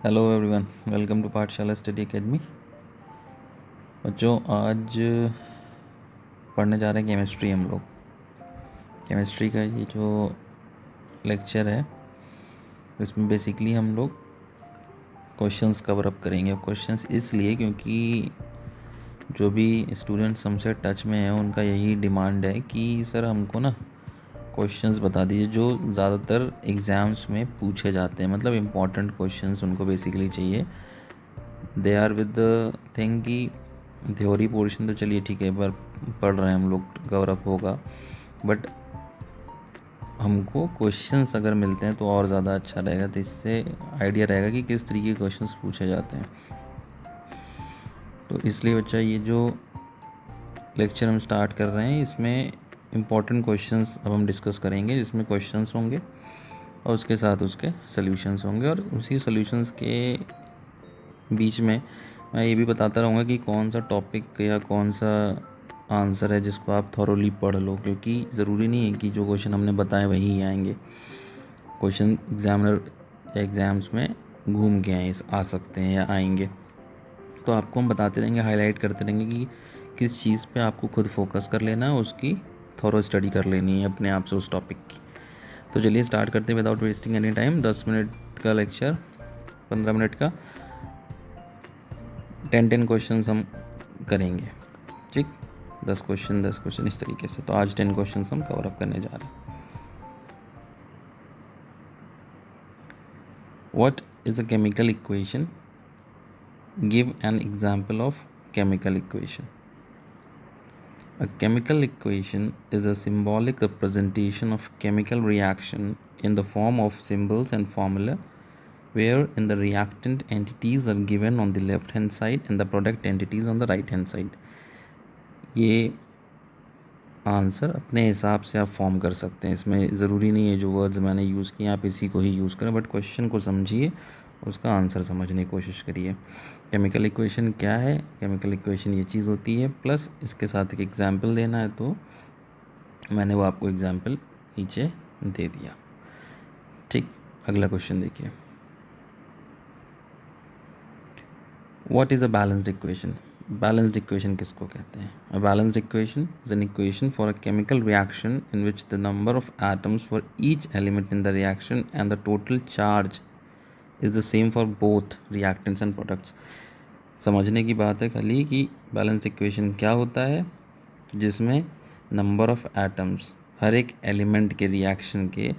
Hello everyone, welcome to पाठशाला study academy. बच्चों, आज पढ़ने जा रहे हैं केमिस्ट्री। हम लोग केमिस्ट्री का ये जो लेक्चर है, इसमें बेसिकली हम लोग क्वेश्चंस कवर अप करेंगे। क्वेश्चंस इसलिए क्योंकि जो भी स्टूडेंट्स हमसे टच में हैं उनका यही डिमांड है कि सर हमको ना क्वेश्चंस बता दीजिए जो ज़्यादातर एग्ज़ाम्स में पूछे जाते हैं, मतलब इम्पॉर्टेंट क्वेश्चंस उनको बेसिकली चाहिए। They are with the thing कि थ्योरी पोर्शन तो चलिए ठीक है, पर पढ़ रहे हैं हम लोग, कवर अप होगा, बट हमको क्वेश्चंस अगर मिलते हैं तो और ज़्यादा अच्छा रहेगा। तो इससे आइडिया रहेगा कि किस तरीके के क्वेश्चंस पूछे जाते हैं। तो इसलिए बच्चा, ये जो लेक्चर हम स्टार्ट कर रहे हैं इसमें इम्पॉर्टेंट क्वेश्चंस अब हम डिस्कस करेंगे, जिसमें क्वेश्चंस होंगे और उसके साथ उसके सॉल्यूशंस होंगे, और उसी सॉल्यूशंस के बीच में मैं ये भी बताता रहूँगा कि कौन सा टॉपिक या कौन सा आंसर है जिसको आप थॉरोली पढ़ लो, क्योंकि ज़रूरी नहीं है कि जो क्वेश्चन हमने बताए वही आएंगे। क्वेश्चन एग्जामिनर या एग्ज़ाम्स में घूम के आ सकते हैं या आएंगे। तो आपको हम बताते रहेंगे, हाईलाइट करते रहेंगे कि किस चीज़ पे आपको खुद फोकस कर लेना है, उसकी थॉरो स्टडी कर लेनी है अपने आप से उस टॉपिक की। तो चलिए स्टार्ट करते हैं without wasting any time. 10 minute का लेक्चर, 15 मिनट का, 10 क्वेश्चंस हम करेंगे। ठीक, 10 क्वेश्चन इस तरीके से। तो आज 10 क्वेश्चंस हम कवर अप करने जा रहे हैं। What is a chemical equation? Give an example of chemical equation. A chemical equation is a symbolic representation of chemical reaction in the form of symbols and formula, wherein the reactant entities are given on the left hand side and the product entities on the right hand side. ये answer अपने हिसाब से आप form कर सकते हैं। इसमें ज़रूरी नहीं है जो वर्ड्स मैंने यूज़ किए आप इसी को ही यूज़ करें, बट क्वेश्चन को समझिए और उसका आंसर समझने की कोशिश करिए। केमिकल इक्वेशन क्या है? केमिकल इक्वेशन ये चीज़ होती है, प्लस इसके साथ एक एग्जाम्पल देना है, तो मैंने वो आपको एग्जाम्पल नीचे दे दिया। ठीक, अगला क्वेश्चन देखिए। What is a balanced equation? Balanced equation किसको कहते हैं? A balanced equation is an equation for a chemical reaction in which the number of atoms for each element in the reaction and the total charge is the same for both reactants and products. समझने की बात है खाली कि balanced equation क्या होता है, जिसमें नंबर ऑफ एटम्स हर एक एलिमेंट के रिएक्शन के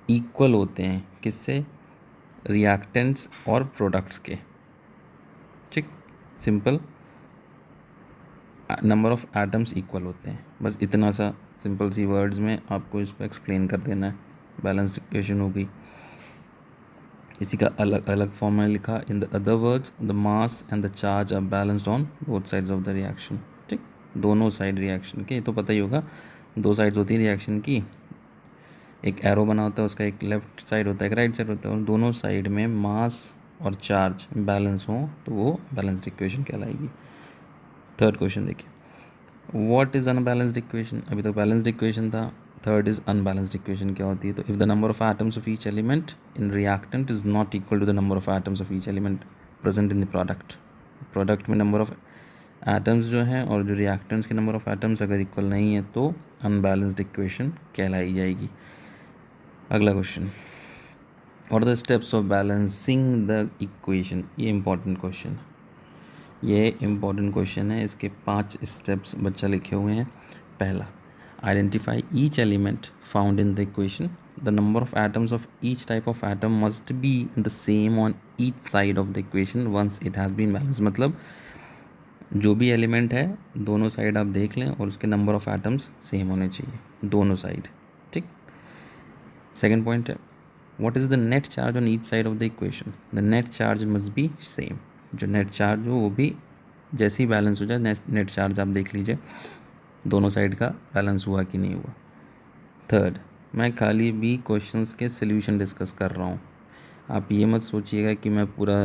इक्वल होते हैं। किससे? रिएक्टेंट्स और प्रोडक्ट्स के। ठीक, simple, number of atoms equal होते हैं। बस इतना सा सिंपल सी वर्ड्स में आपको इसको एक्सप्लेन कर देना है। बैलेंस इक्वेशन होगी। इसी का अलग अलग फॉर्म में लिखा। In the other words, the mass and the charge are balanced on both sides of the reaction. ठीक, दोनों साइड रिएक्शन के, तो पता ही होगा दो साइड्स होती है रिएक्शन की। एक एरो बना होता है, उसका एक लेफ्ट साइड होता है, एक राइट साइड होता है, और दोनों साइड में मास और चार्ज बैलेंस हो तो वो बैलेंस्ड इक्वेशन कहलाएगी। थर्ड क्वेश्चन देखिए। What is unbalanced equation? अभी तक बैलेंस्ड इक्वेशन था, थर्ड इज़ अनबैलेंस्ड इक्वेशन क्या होती है? तो if the number of atoms of each element in reactant is not equal to the number of atoms of each element present in the product. Product में number of atoms जो हैं और जो reactants के नंबर ऑफ एटम्स अगर equal नहीं है तो अनबैलेंस्ड इक्वेशन कहलाई जाएगी। अगला question, what are the steps of balancing the equation? ये इंपॉर्टेंट क्वेश्चन, ये इम्पॉर्टेंट क्वेश्चन है। इसके 5 स्टेप्स बच्चा लिखे हुए हैं। पहला, identify each element found in the equation. The number of atoms of each type of atom must be the same on each side of the equation once it has been balance. मतलब जो भी element है दोनों side आप देख लें और उसके नंबर ऑफ एटम्स सेम होने चाहिए दोनों साइड। ठीक, सेकेंड पॉइंट है, what is the net charge on each side of the equation? The net charge must be same. जो नेट चार्ज हो वो भी जैसे ही बैलेंस हो जाए, नेट चार्ज आप देख लीजिए दोनों साइड का बैलेंस हुआ कि नहीं हुआ। थर्ड, मैं खाली भी क्वेश्चंस के सॉल्यूशन डिस्कस कर रहा हूँ। आप ये मत सोचिएगा कि मैं पूरा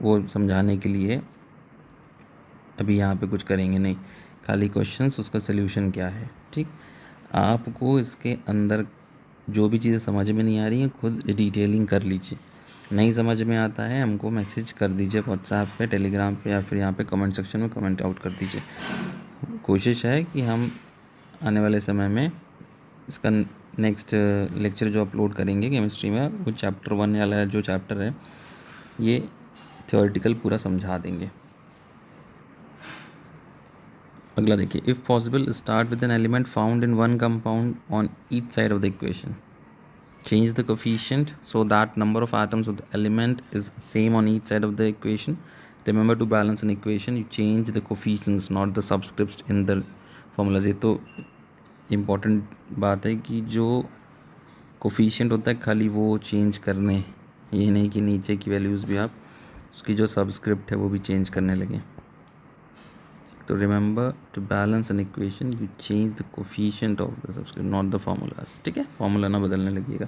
वो समझाने के लिए अभी यहाँ पे कुछ करेंगे, नहीं, खाली क्वेश्चंस, उसका सॉल्यूशन क्या है। ठीक, आपको इसके अंदर जो भी चीज़ें समझ में नहीं आ रही हैं खुद डिटेलिंग कर लीजिए। नहीं समझ में आता है हमको मैसेज कर दीजिए व्हाट्सएप पे, टेलीग्राम पे, या फिर यहाँ पे कमेंट सेक्शन में कमेंट आउट कर दीजिए। कोशिश है कि हम आने वाले समय में इसका नेक्स्ट लेक्चर जो अपलोड करेंगे केमिस्ट्री में, वो चैप्टर 1 वाला जो चैप्टर है ये थ्योरेटिकल पूरा समझा देंगे। अगला देखिए, if possible start with an element found in one compound on each side of the equation, change the coefficient so that number of atoms of the element is same on each side of the equation. Remember, to balance an equation you change the coefficients not the subscripts in the formulas. ये तो important बात है कि जो coefficient होता है खाली वो चेंज करने, ये नहीं कि नीचे की वैल्यूज़ भी आप उसकी जो सबस्क्रिप्ट है वो भी चेंज करने लगे। तो remember, to balance an equation you change the coefficient of the subscript not the formulas. ठीक है, फार्मूला ना बदलने लगेगा।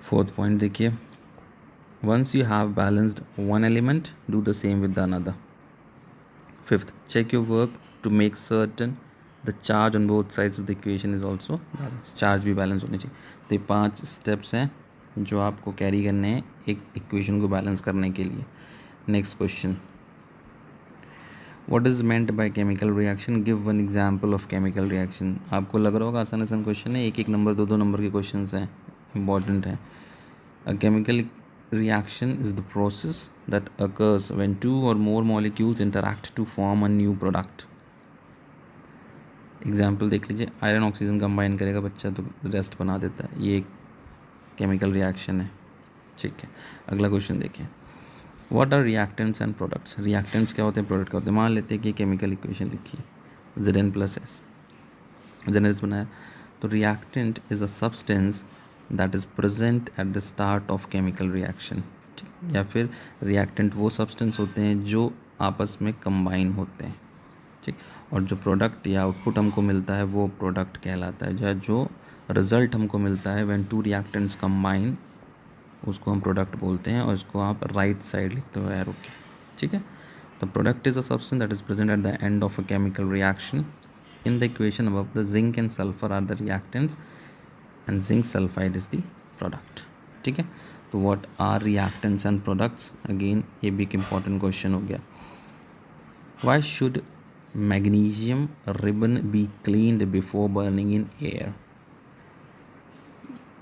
फोर्थ पॉइंट देखिए, once you have balanced one element do the same with the another. Fifth, check your work to make certain the charge on both sides of the equation is also balance. Charge भी balance होनी चाहिए। तो ये 5 steps हैं जो आपको carry करने हैं एक इक्वेशन को बैलेंस करने के लिए। Next question, what is meant by chemical reaction, give one example of chemical reaction. आपको लग रहा होगा आसान आसान क्वेश्चन है, एक नंबर 2 नंबर के क्वेश्चन हैं, इंपॉर्टेंट है। A chemical reaction is the process that occurs when 2 or more molecules interact to form a new product. Example देख लीजिए, आयरन ऑक्सीजन कंबाइन करेगा बच्चा तो रेस्ट बना देता है, ये एक केमिकल रिएक्शन है। ठीक है, अगला क्वेश्चन देखिए, what are reactants and products. Reactants क्या होते हैं, प्रोडक्ट क्या होते हैं। मान लेते हैं कि केमिकल इक्वेशन लिखी है Zn+S, Zn बनाया, तो reactant is a substance that is present at the start of chemical reaction. या फिर रिएक्टेंट वो सब्सटेंस होते हैं जो आपस में कंबाइन होते हैं। ठीक, और जो प्रोडक्ट या आउटपुट हमको मिलता है वो प्रोडक्ट कहलाता है, या जो रिज़ल्ट हमको मिलता है व्हेन 2 रिएक्टेंट्स कंबाइन, उसको हम प्रोडक्ट बोलते हैं। और इसको आप राइट साइड लिखते हो एरो के। ठीक है, the product is a substance that is present at the end of a chemical reaction. In the equation above the zinc and sulphur are the reactants and zinc sulphide is the product. ठीक है, तो what are reactants and products, again ये भी एक important question हो गया। Why should magnesium ribbon be cleaned before burning in air.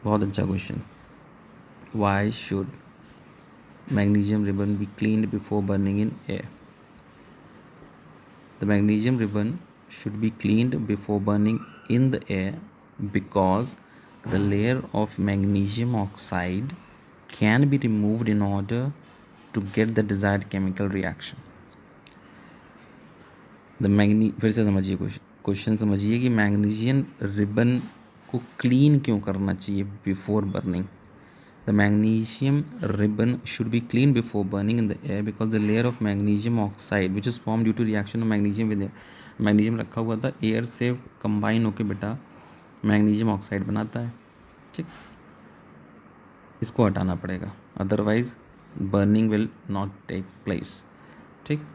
बहुत अच्छा क्वेश्चन। Why should magnesium ribbon be cleaned before burning in air? The magnesium ribbon should be cleaned before burning in the air because the layer of magnesium oxide can be removed in order to get the desired chemical reaction. फिर से समझिए question समझिए कि magnesium ribbon को clean क्यों करना चाहिए before burning. The magnesium ribbon should be cleaned before burning in the air because the layer of magnesium oxide which is formed due to reaction of magnesium with air, magnesium रखा हुआ था, air से combine होकर बेटा magnesium oxide बनाता है। ठीक, इसको हटाना पड़ेगा, otherwise burning will not take place. ठीक,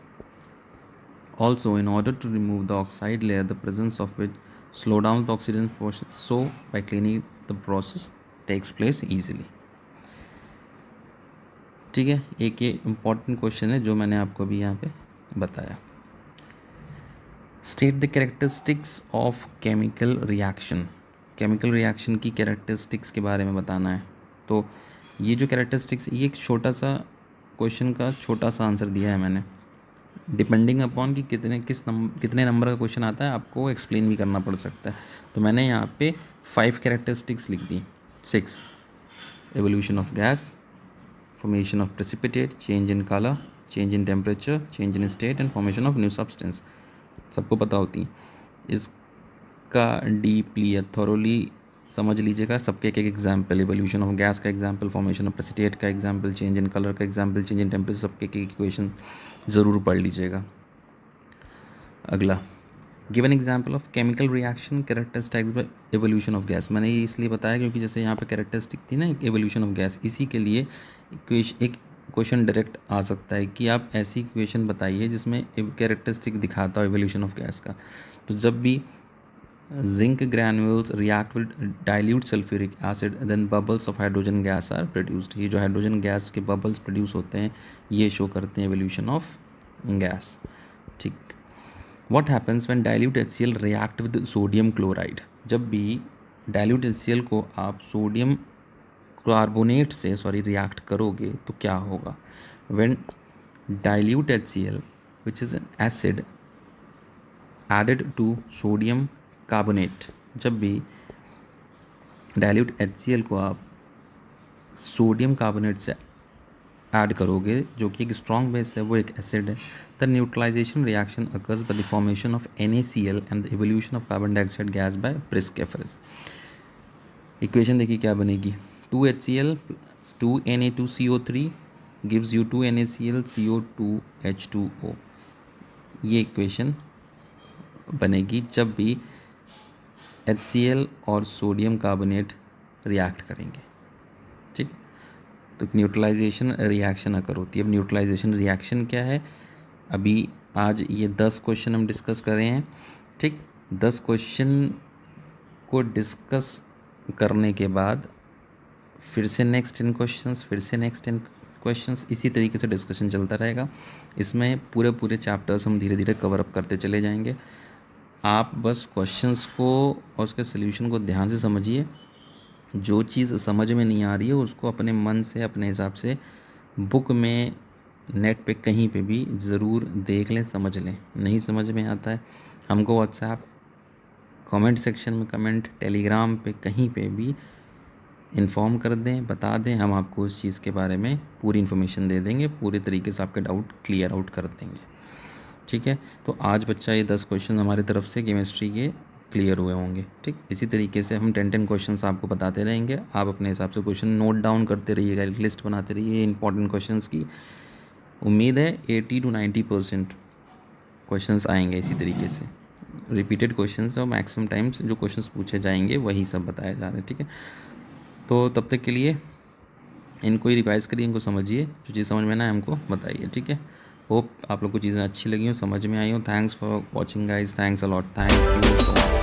also in order to remove the oxide layer the presence of which slow down the oxygen process, so by cleaning the process takes place easily. ठीक है, एक ये important question है जो मैंने आपको अभी यहाँ पे बताया। State the characteristics of chemical reaction. Chemical reaction की कैरेक्टरिस्टिक्स के बारे में बताना है। तो ये जो कैरेक्टरिस्टिक्स, ये एक छोटा सा क्वेश्चन का छोटा सा आंसर दिया है मैंने। डिपेंडिंग अपॉन कि कितने नंबर का क्वेश्चन आता है आपको एक्सप्लेन भी करना पड़ सकता है। तो मैंने यहाँ पे 5 कैरेक्टरिस्टिक्स लिख दी। 6, evolution of gas, formation of precipitate, change in color, change in temperature, change in state and formation of new substance, सबको पता होती है। इसका डीपली या थॉरोली समझ लीजिएगा, सबके एक एक एग्जाम्पल, एवोल्यूशन ऑफ गैस का एग्जाम्पल, फॉर्मेशन ऑफ प्रेसिपिटेट का एग्जाम्पल, चेंज इन कलर का एग्जाम्पल, चेंज इन टेम्परेचर, सबके एक इक्वेशन ज़रूर पढ़ लीजिएगा। अगला, give an example of chemical reaction characteristics by evolution of gas. मैंने ये इसलिए बताया क्योंकि जैसे यहाँ पे कैरेक्टरिस्टिक थी ना एक एवोल्यूशन ऑफ गैस, इसी के लिए एक क्वेश्चन डायरेक्ट आ सकता है कि आप ऐसी इक्वेशन बताइए जिसमें कैरेक्टरिस्टिक दिखाता हो एवोल्यूशन ऑफ गैस का। तो जब भी zinc granules react with dilute sulfuric acid, then bubbles of hydrogen gas are produced. ये जो हाइड्रोजन गैस के बबल्स प्रोड्यूस होते हैं ये शो करते हैं एवोल्यूशन ऑफ गैस. ठीक. What happens when dilute HCl react with sodium chloride? जब भी dilute HCl को आप सोडियम कार्बोनेट से रिएक्ट करोगे तो क्या होगा? When dilute HCl which is an acid added to sodium carbonate, जब भी डाइल्यूट HCl को आप सोडियम कार्बोनेट से ऐड करोगे जो कि एक स्ट्रॉन्ग बेस है, वो एक एसिड है, the neutralization reaction occurs by the formation of NaCl and the evolution of carbon dioxide gas by प्रिस्केफर्स. इक्वेशन देखिए क्या बनेगी. 2HCl 2Na2CO3 gives you 2NaCl CO2H2O. ये इक्वेशन बनेगी जब भी HCl और सोडियम कार्बोनेट रिएक्ट करेंगे. ठीक. तो न्यूट्रलाइजेशन रिएक्शन अकर होती है. अब न्यूट्रलाइजेशन रिएक्शन क्या है? अभी आज ये 10 क्वेश्चन हम डिस्कस कर रहे हैं. ठीक. 10 क्वेश्चन को डिस्कस करने के बाद फिर से नेक्स्ट 10 क्वेश्चंस, फिर से नेक्स्ट 10 क्वेश्चंस, इसी तरीके से डिस्कशन चलता रहेगा. इसमें पूरे चैप्टर्स हम धीरे धीरे कवर अप करते चले जाएंगे. आप बस क्वेश्चंस को और उसके सोल्यूशन को ध्यान से समझिए. जो चीज़ समझ में नहीं आ रही है उसको अपने मन से अपने हिसाब से बुक में, नेट पे, कहीं पे भी ज़रूर देख लें, समझ लें. नहीं समझ में आता है हमको व्हाट्सएप कमेंट सेक्शन में कमेंट, टेलीग्राम पे, कहीं पे भी इन्फॉर्म कर दें, बता दें. हम आपको उस चीज़ के बारे में पूरी इन्फॉर्मेशन दे देंगे, पूरे तरीके से आपके डाउट क्लियर आउट कर देंगे. ठीक है. तो आज बच्चा ये 10 क्वेश्चन हमारी तरफ से केमिस्ट्री के क्लियर हुए होंगे. ठीक. इसी तरीके से हम 10 क्वेश्चंस आपको बताते रहेंगे. आप अपने हिसाब से क्वेश्चन नोट डाउन करते रहिएगा, एक लिस्ट बनाते रहिए इंपॉर्टेंट क्वेश्चंस की. उम्मीद है 80 to 90% क्वेश्चंस आएंगे इसी तरीके से. रिपीटेड क्वेश्चंस और मैक्सिमम टाइम्स जो क्वेश्चंस पूछे जाएंगे वही सब बताए जा रहे हैं. ठीक है. तो तब तक के लिए इनको ही रिवाइज़ करिए, इनको समझिए, जो चीज़ समझ में ना हमको बताइए. ठीक है. होप आप लोग को चीज़ें अच्छी लगी हो, समझ में आई हो. Thanks for watching guys. Thanks a lot. Thank you.